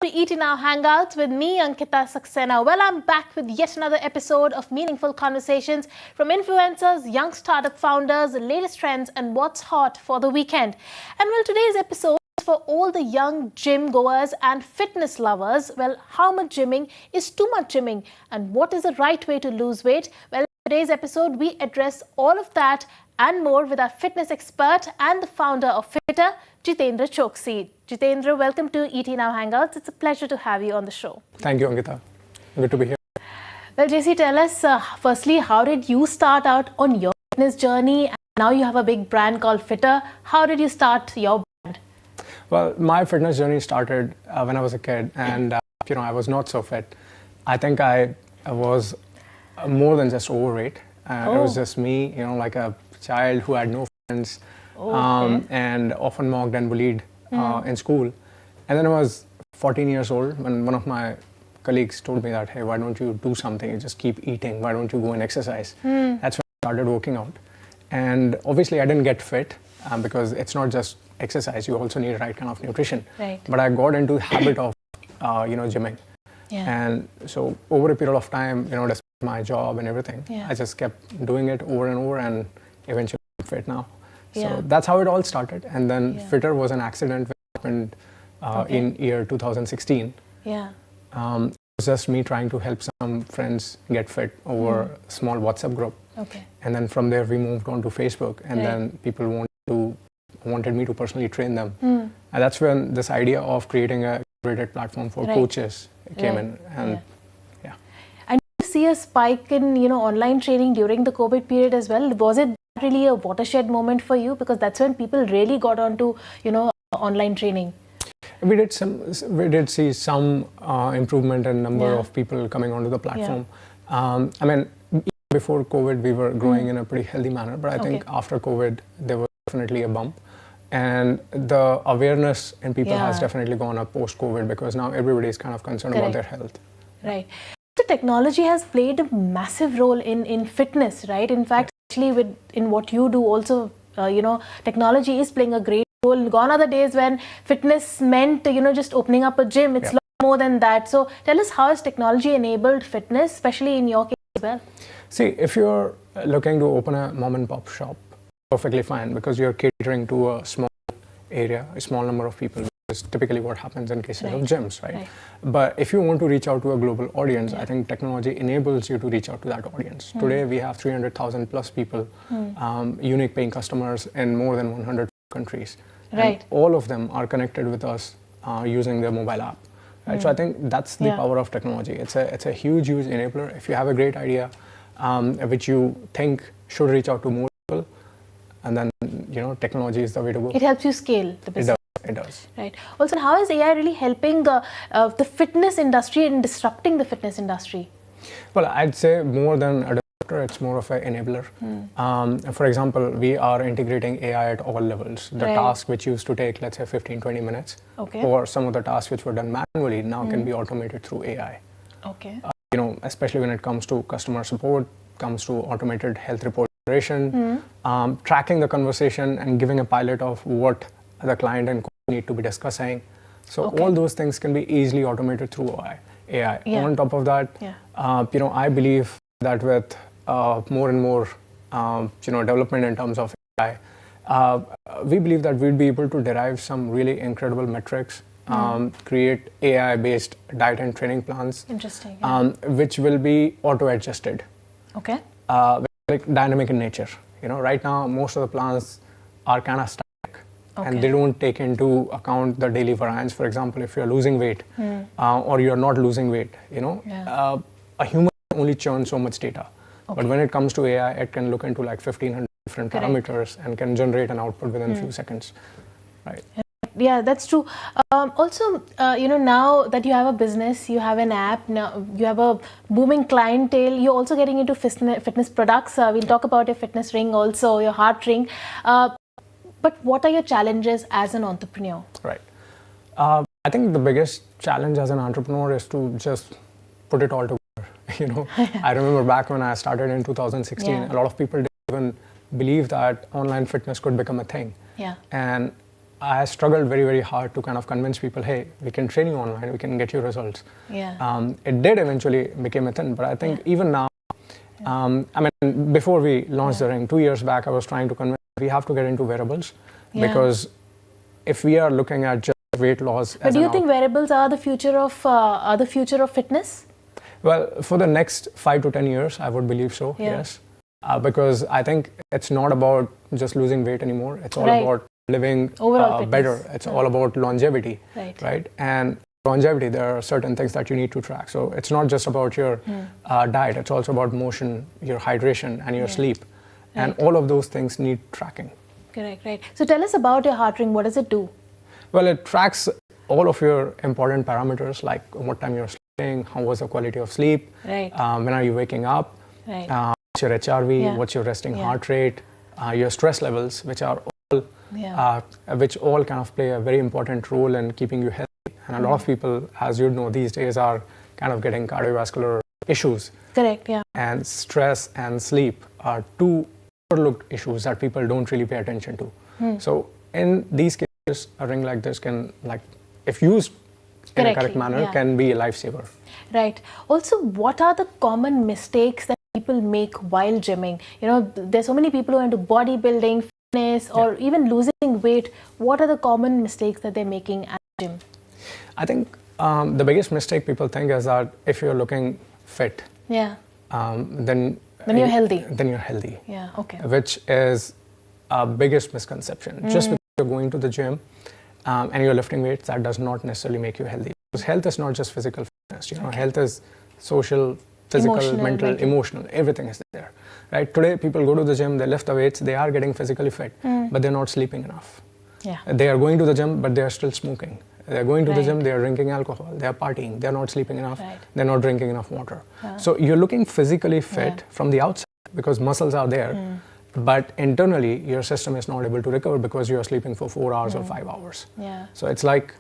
ET Now Hangouts with me, Ankita Saxena. Well, I'm back with yet another episode of meaningful conversations from influencers, young startup founders, the latest trends, and what's hot for the weekend. And well, today's episode is for all the young gym goers and fitness lovers. Well, how much gymming is too much gymming, and what is the right way to lose weight? Well, in today's episode, we address all of that and more with our fitness expert and the founder of fittr, Jitendra Chouksey. Jitendra, welcome to ET Now Hangouts. It's a pleasure to have you on the show. Thank you, Ankita. Good to be here. Well, JC, tell us, firstly, how did you start out on your fitness journey? And now you have a big brand called fittr. How did you start your brand? Well, my fitness journey started when I was a kid, and I was not so fit. I think I was more than just overweight. It was just me, like a child who had no friends, and often mocked and bullied in school. And then I was 14 years old when one of my colleagues told me that, hey, why don't you do something? You just keep eating. Why don't you go and exercise? That's when I started working out. And obviously I didn't get fit because it's not just exercise. You also need the right kind of nutrition. Right. But I got into the habit of, gymming. Yeah. And so over a period of time, despite my job and everything, I just kept doing it over and over, and eventually I'm fit now. So that's how it all started. And then fittr was an accident which happened in year 2016. Yeah. It was just me trying to help some friends get fit over a small WhatsApp group. Okay. And then from there we moved on to Facebook, and then people wanted me to personally train them. And that's when this idea of creating a curated platform for coaches came in. And And you see a spike in online training during the COVID period as well. Was it really a watershed moment for you, because that's when people really got onto online training? We did see some improvement in number of people coming onto the platform. Before COVID we were growing in a pretty healthy manner, but I think after COVID there was definitely a bump, and the awareness in people has definitely gone up post COVID, because now everybody is kind of concerned about their health. Right. The technology has played a massive role in fitness, right? In fact, actually in what you do also, technology is playing a great role. Gone are the days when fitness meant, just opening up a gym. It's a lot more than that. So tell us, how has technology enabled fitness, especially in your case as well? See, if you're looking to open a mom and pop shop, perfectly fine, because you're catering to a small area, a small number of people. Is typically what happens in cases of gyms, right? But if you want to reach out to a global audience, I think technology enables you to reach out to that audience. Today we have 300,000 plus people, unique paying customers in more than 100 countries. And all of them are connected with us using their mobile app. Right? So I think that's the power of technology. It's a huge enabler. If you have a great idea which you think should reach out to more people, and then technology is the way to go. It helps you scale the business. It does. Right. Also, how is AI really helping the fitness industry and disrupting the fitness industry? Well, I'd say more than a disruptor, it's more of an enabler. For example, we are integrating AI at all levels. The task which used to take, let's say, 15-20 minutes, or some of the tasks which were done manually now can be automated through AI. Okay. Especially when it comes to customer support, comes to automated health report generation, tracking the conversation and giving a pilot of what the client and need to be discussing. So all those things can be easily automated through AI. On top of that, I believe that with more and more development in terms of AI, we believe that we'll be able to derive some really incredible metrics, create AI-based diet and training plans. Interesting. Which will be auto-adjusted. Okay. Like dynamic in nature. Right now most of the plans are kind of and they don't take into account the daily variance. For example, if you're losing weight or you're not losing weight, a human only churns so much data. But when it comes to AI, it can look into like 1,500 different parameters and can generate an output within a few seconds. Right. Yeah, that's true. Also, now that you have a business, you have an app, now you have a booming clientele, you're also getting into fitness products. We'll talk about your fitness ring also, your heart ring. But what are your challenges as an entrepreneur? Right. I think the biggest challenge as an entrepreneur is to just put it all together. I remember back when I started in 2016, a lot of people didn't even believe that online fitness could become a thing. Yeah. And I struggled very, very hard to kind of convince people, hey, we can train you online, we can get you results. Yeah. It did eventually become a thing, but I think even now, I mean, before we launched the ring, 2 years back, I was trying to convince we have to get into wearables because if we are looking at just weight loss. But do you think wearables are the future of fitness? Well, for the next 5 to 10 years, I would believe so. Yes, because I think it's not about just losing weight anymore. It's all about living better. It's all about longevity, right? And longevity, there are certain things that you need to track. So it's not just about your diet. It's also about motion, your hydration, and your sleep, and all of those things need tracking. Correct, right. So tell us about your heart ring. What does it do? Well, it tracks all of your important parameters, like what time you're sleeping, how was the quality of sleep, when are you waking up, what's your HRV, what's your resting heart rate, your stress levels, which are all, which all kind of play a very important role in keeping you healthy. And a lot of people, as you know, these days are kind of getting cardiovascular issues. Correct, yeah. And stress and sleep are two overlooked issues that people don't really pay attention to. So in these cases, a ring like this can, like, if used in a correct manner, can be a lifesaver. Right. Also, what are the common mistakes that people make while gymming? You know, there's so many people who are into bodybuilding, fitness, or even losing weight. What are the common mistakes that they're making at the gym? I think the biggest mistake people think is that if you're looking fit, then you're healthy. Then you're healthy. Yeah. Okay. Which is a biggest misconception. Just because you're going to the gym and you're lifting weights, that does not necessarily make you healthy. Because health is not just physical fitness. You know, health is social, physical, mental, emotional. Everything is there, right? Today, people go to the gym, they lift the weights, they are getting physically fit, but they're not sleeping enough. Yeah. They are going to the gym, but they are still smoking. They're going to the gym, they're drinking alcohol, they're partying, they're not sleeping enough, they're not drinking enough water. So you're looking physically fit from the outside because muscles are there, but internally your system is not able to recover because you're sleeping for 4 hours or 5 hours. So it's like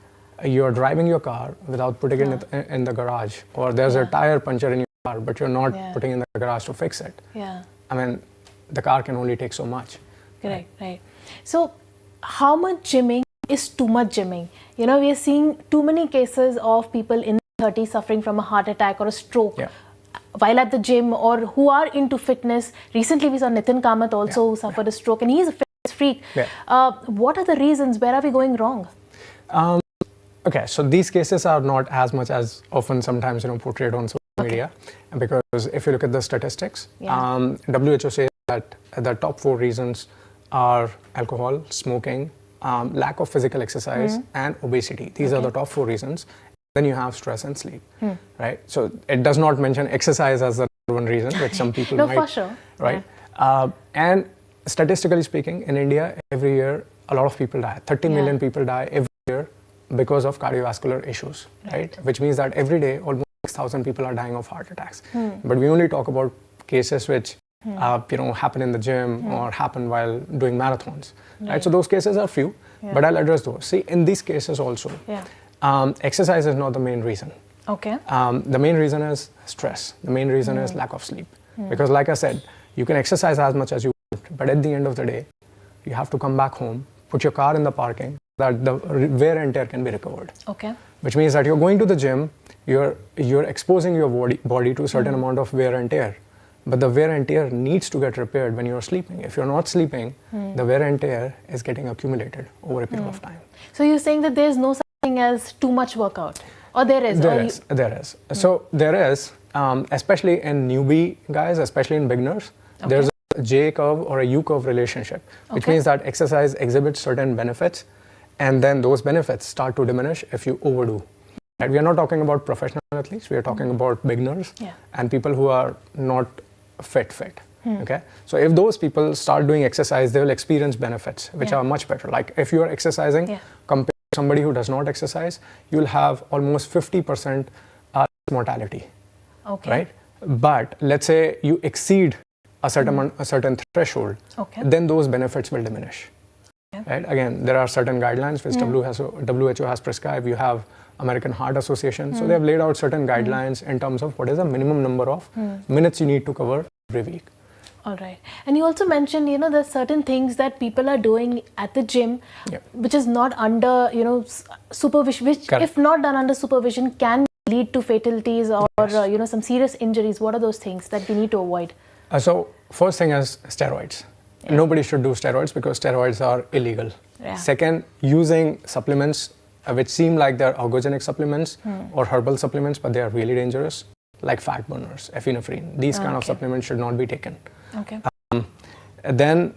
you're driving your car without putting it in the garage, or there's a tire puncture in your car, but you're not putting it in the garage to fix it. I mean, the car can only take so much. Correct, right. So how much gymming is too much gymming? You know, we are seeing too many cases of people in their 30s suffering from a heart attack or a stroke while at the gym, or who are into fitness. Recently, we saw Nitin Kamath also who suffered a stroke, and he's a fitness freak. What are the reasons? Where are we going wrong? Okay, so these cases are not as much as often sometimes, you know, portrayed on social media, because if you look at the statistics, WHO says that the top 4 reasons are alcohol, smoking, lack of physical exercise, and obesity. These are the top 4 reasons. Then you have stress and sleep, right? So it does not mention exercise as the number 1 reason, which some people might. For sure. Right? And statistically speaking, in India, every year, a lot of people die. 30 million people die every year because of cardiovascular issues, right? Which means that every day, almost 6,000 people are dying of heart attacks. But we only talk about cases which you know, happen in the gym or happen while doing marathons, right? So those cases are few, but I'll address those. See, in these cases also, exercise is not the main reason. Okay. The main reason is stress. The main reason is lack of sleep. Because like I said, you can exercise as much as you want, but at the end of the day, you have to come back home, put your car in the parking, that the wear and tear can be recovered. Okay. Which means that you're going to the gym, you're exposing your body to a certain amount of wear and tear. But the wear and tear needs to get repaired when you're sleeping. If you're not sleeping, the wear and tear is getting accumulated over a period of time. So you're saying that there's no such thing as too much workout? Or there is? There is. So there is, especially in newbie guys, especially in beginners, there's a J curve or a U curve relationship, which means that exercise exhibits certain benefits, and then those benefits start to diminish if you overdo. And we are not talking about professional athletes, we are talking about beginners and people who are not fit. Okay, so if those people start doing exercise, they will experience benefits which are much better. Like if you are exercising compared to somebody who does not exercise, you will have almost 50% mortality. Right? But let's say you exceed a certain threshold, then those benefits will diminish. Right? Again, there are certain guidelines which WHO has prescribed. You have American Heart Association, so they have laid out certain guidelines in terms of what is the minimum number of minutes you need to cover every week. All right. And you also mentioned, there's certain things that people are doing at the gym, which is not under, supervision, which Correct. if not done under supervision can lead to fatalities or, Yes. some serious injuries. What are those things that we need to avoid? So first thing is steroids. Nobody should do steroids because steroids are illegal. Second, using supplements which seem like they're ergogenic supplements or herbal supplements, but they are really dangerous, like fat burners, epinephrine. These kind of supplements should not be taken. Okay. Then,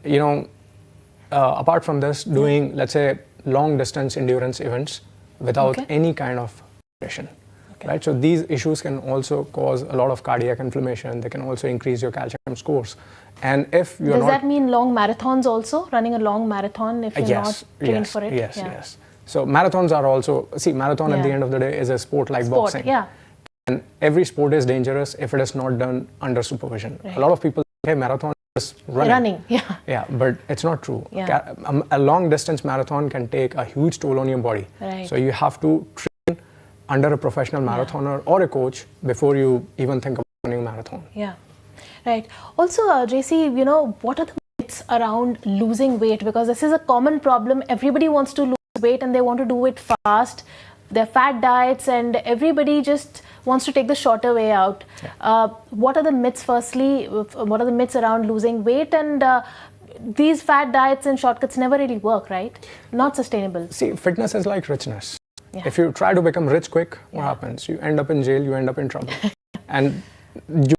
apart from this, doing, let's say, long distance endurance events without any kind of nutrition. Right? So these issues can also cause a lot of cardiac inflammation. They can also increase your calcium scores. And if you're Does that mean long marathons also? Running a long marathon if you're not trained for it? Yes. So marathons are also, marathon at the end of the day is a sport like boxing. And every sport is dangerous if it is not done under supervision. A lot of people say marathon is running. Yeah, but it's not true. A long distance marathon can take a huge toll on your body. So you have to train under a professional marathoner or a coach before you even think about running a marathon. Right. Also, JC, what are the myths around losing weight? Because this is a common problem. Everybody wants to lose weight and they want to do it fast. They're fat diets and everybody just wants to take the shorter way out. What are the myths, firstly? What are the myths around losing weight? And these fat diets and shortcuts never really work, right? Not sustainable. See, fitness is like richness. If you try to become rich quick, what happens? You end up in jail, you end up in trouble. And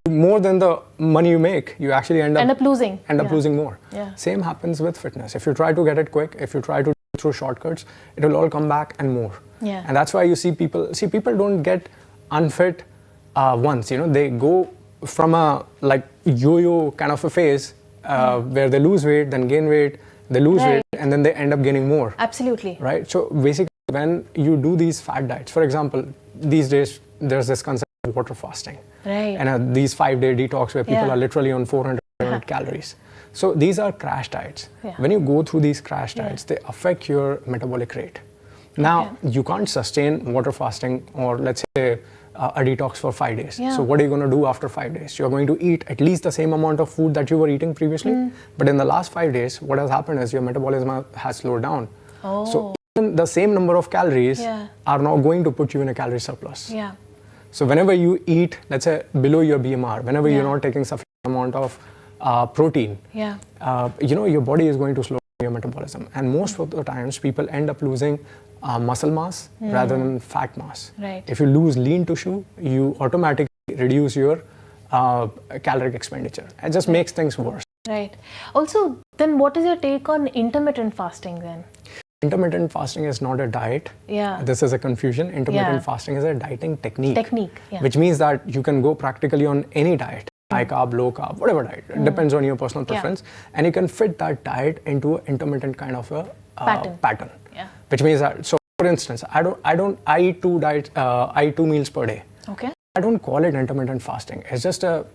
more than the money you make, you actually end up losing more. Same happens with fitness. If you try to get it quick, if you try to do it through shortcuts, it will all come back and more. And that's why you see people don't get unfit once. They go from a like yo-yo kind of a phase where they lose weight, then gain weight, they lose weight, and then they end up gaining more. Absolutely. Right. So basically, when you do these fat diets, for example, these days there's this concept of water fasting. And these 5-day detox where people are literally on 400 calories. So these are crash diets. When you go through these crash diets, they affect your metabolic rate. Now, you can't sustain water fasting or let's say a detox for 5 days. So what are you going to do after 5 days? You're going to eat at least the same amount of food that you were eating previously. But in the last 5 days, what has happened is your metabolism has slowed down. So even the same number of calories are now going to put you in a calorie surplus. So whenever you eat, let's say below your BMR, whenever you're not taking sufficient amount of protein, your body is going to slow down your metabolism. And most of the times, people end up losing muscle mass rather than fat mass. If you lose lean tissue, you automatically reduce your caloric expenditure. It just makes things worse. Also, then what is your take on intermittent fasting then? Intermittent fasting is not a diet. This is a confusion. Intermittent fasting is a dieting technique. Which means that you can go practically on any diet, high carb, low carb, whatever diet. It depends on your personal preference. And you can fit that diet into an intermittent kind of a pattern. Which means that, so for instance, I eat I eat 2 meals per day. I don't call it intermittent fasting. It's just a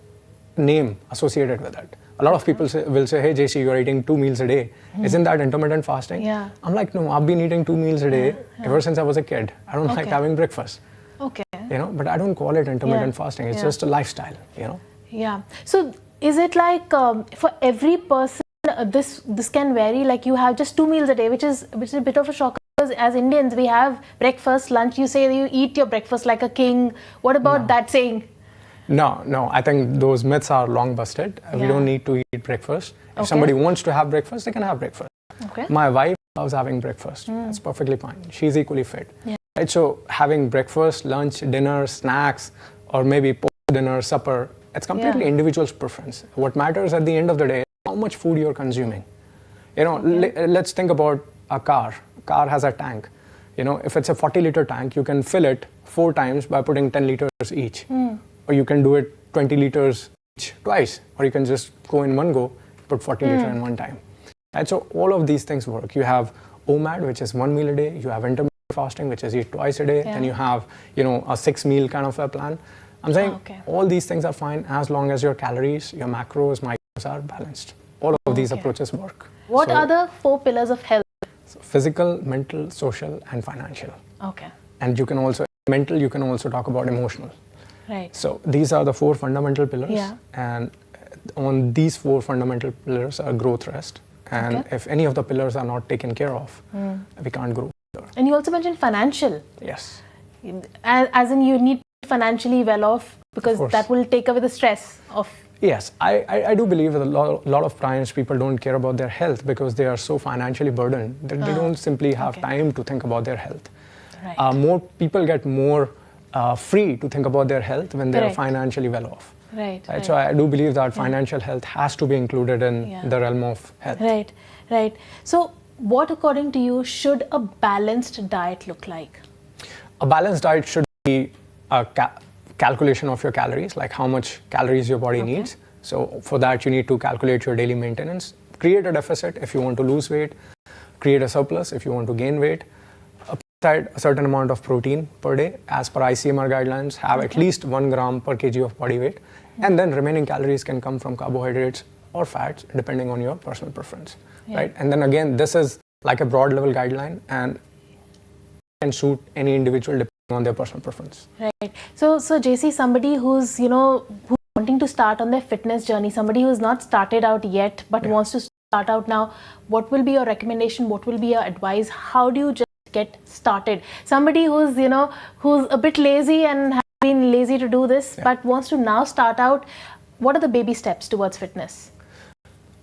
name associated with it. A lot of people will say, hey JC, you're eating 2 meals a day. Isn't that intermittent fasting? I'm like, no, I've been eating 2 meals a day ever since I was a kid. I don't like having breakfast. But I don't call it intermittent fasting. It's just a lifestyle, So is it like for every person, this can vary? Like you have just 2 meals a day, which is a bit of a shock. Because as Indians, we have breakfast, lunch. You say you eat your breakfast like a king. What about that saying? No. I think those myths are long busted. We don't need to eat breakfast. If somebody wants to have breakfast, they can have breakfast. My wife loves having breakfast. That's perfectly fine. She's equally fit. Right? So having breakfast, lunch, dinner, snacks, or maybe post-dinner, supper, it's completely individual's preference. What matters at the end of the day is how much food you're consuming. Let's think about a car. A car has a tank. If it's a 40-liter tank, you can fill it 4 times by putting 10 liters each. Or you can do it 20 liters each twice. Or you can just go in one go, put 40 liters in one time. And so all of these things work. You have OMAD, which is 1 meal a day. You have intermittent fasting, which is eat twice a day. And you have, a 6-meal kind of a plan. I'm saying all these things are fine as long as your calories, your macros, macros are balanced. All of these approaches work. What are the 4 pillars of health? So physical, mental, social, and financial. And you can also talk about emotional. So these are the 4 fundamental pillars. And on these 4 fundamental pillars are growth, rest. And if any of the pillars are not taken care of, we can't grow. And you also mentioned financial. Yes. As in you need to be financially well off, because that will take away the stress of... Yes, I do believe that a lot of times people don't care about their health because they are so financially burdened that they don't simply have time to think about their health. Right. More people get more free to think about their health when they are financially well off. Right. So I do believe that financial health has to be included in the realm of health. Right. So what, according to you, should a balanced diet look like? A balanced diet should be a calculation of your calories, like how much calories your body needs. So for that, you need to calculate your daily maintenance, create a deficit if you want to lose weight, create a surplus if you want to gain weight, aside a certain amount of protein per day as per ICMR guidelines, have at least 1 gram per kg of body weight, and then remaining calories can come from carbohydrates or fats depending on your personal preference, right? And then again, this is like a broad level guideline and can suit any individual depending on their personal preference. Right. So JC, somebody who's who's wanting to start on their fitness journey, somebody who's not started out yet but wants to start out now, what will be your recommendation? What will be your advice? How do you just get started? Somebody who's who's a bit lazy and has been lazy to do this but wants to now start out, what are the baby steps towards fitness?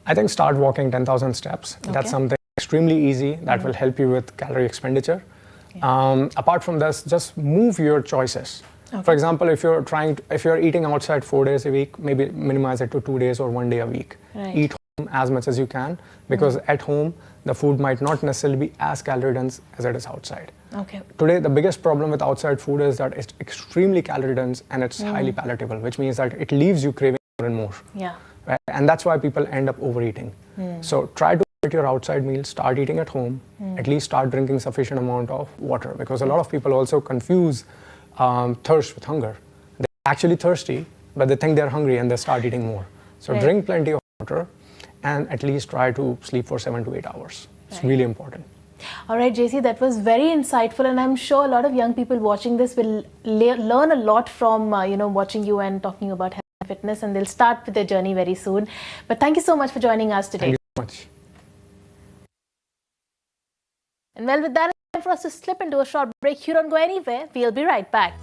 I think start walking 10,000 steps. That's something extremely easy that will help you with calorie expenditure. Apart from this, just move your choices. For example, if you're eating outside 4 days a week, maybe minimize it to 2 days or 1 day a week. Eat home as much as you can, because at home the food might not necessarily be as calorie dense as it is outside. Today, the biggest problem with outside food is that it's extremely calorie dense and it's highly palatable, which means that it leaves you craving more and more. Right? And that's why people end up overeating. So try to at your outside meals, start eating at home, at least start drinking sufficient amount of water, because a lot of people also confuse thirst with hunger. They're actually thirsty, but they think they're hungry and they start eating more. So drink plenty of water and at least try to sleep for 7 to 8 hours. It's really important. All right, JC, that was very insightful, and I'm sure a lot of young people watching this will learn a lot from watching you and talking about health and fitness, and they'll start with their journey very soon. But thank you so much for joining us today. Thank you so much. And well, with that, it's time for us to slip into a short break. You don't go anywhere. We'll be right back.